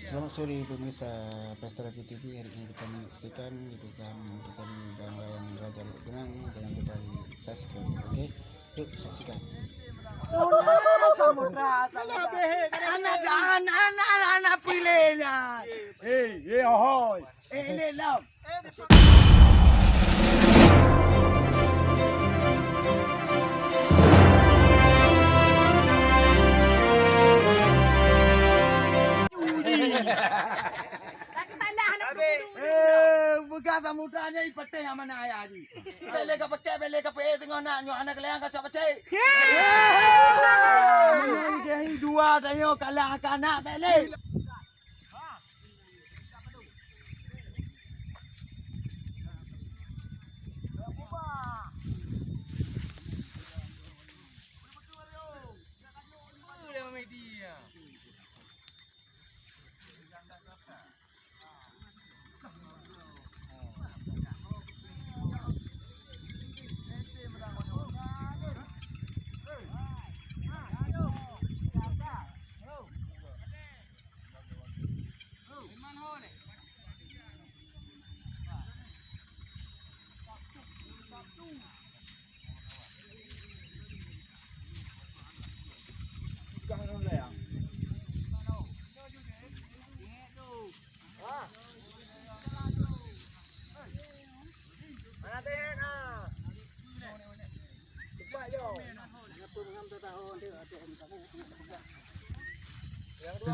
Selamat sore pemirsa Pastra TV. Hari ini kita menyaksikan kita Bang Rayang Raja Luk Benang. Jangan lupa di subscribe. Oke, yuk saksikan. Anak pilihnya. Ahoy! Ini lam. Berkata mudanya ipate yang mana ayah ni. Bele ka pakai tengok nak nyo anak leang ka cok pecah. Ini dua tanya kalah anak bele.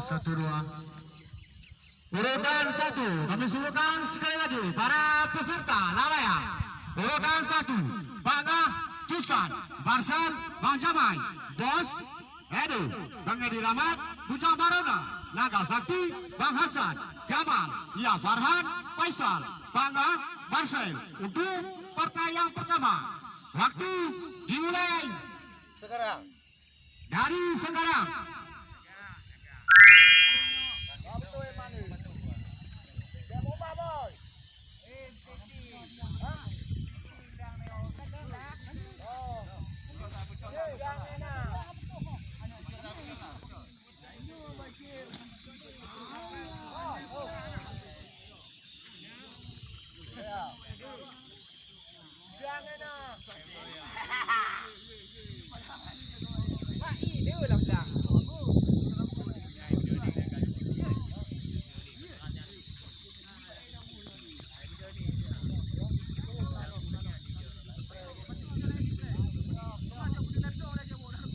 Satu dua. Urutan satu, kami suruhkan sekali lagi para peserta lalayang. Urutan satu, Bangah, Cusan, Barsan, Bang Jamai, Bos, Edu, Bang Edi Rahmat, Bujang Barona, Naga Sakti, Bang Hasan, Jamal, Ya Farhan, Faisal, Bangah, Barsel. Untuk partai yang pertama, waktu dimulai Sekarang. dari sekarang.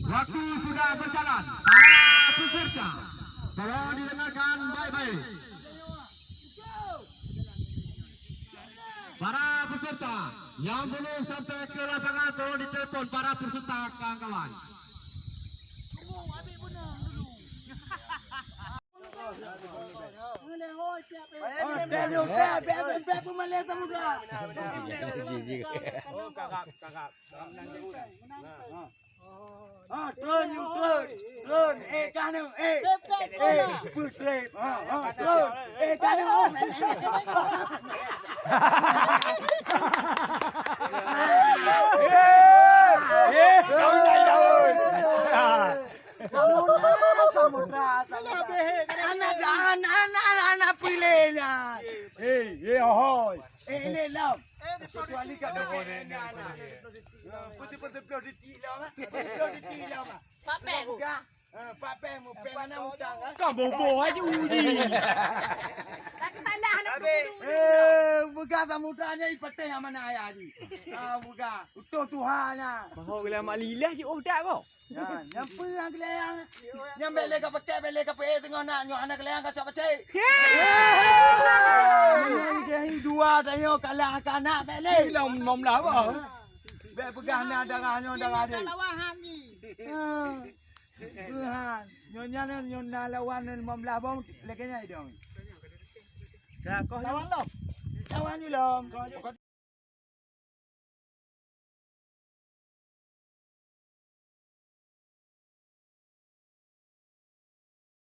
Waktu sudah berjalan. Para peserta, tolong didengarkan baik-baik. Para peserta yang belum sampai ke lapangan, tolong ditelepon para peserta kawan-kawan. Turun. Kanan. Putih. Turun. Kanan. Anak pilihnya. Ahoy! Ini lam. Kecuali kat Betul-betul di tilam. Papen. Papen mu mana utang. Kau bobo aja Udi. Berkata mudanya ipate yang mana ayah ni. Buka. Utuh Tuhannya. Kau gila mak lilah je otak kau. Yang perang leang. Yang bele ka pakai tengok nak nyo anak leang ka cok pecah. Ini dua tanya kalah anak bele. Bilang nom lah apa? Bek pegah na darah dia. Lawahan ni. Tuhan, nyonya lawan 15 bom lekenya idong. Dah kau Lawan lo. Lawan ni lo.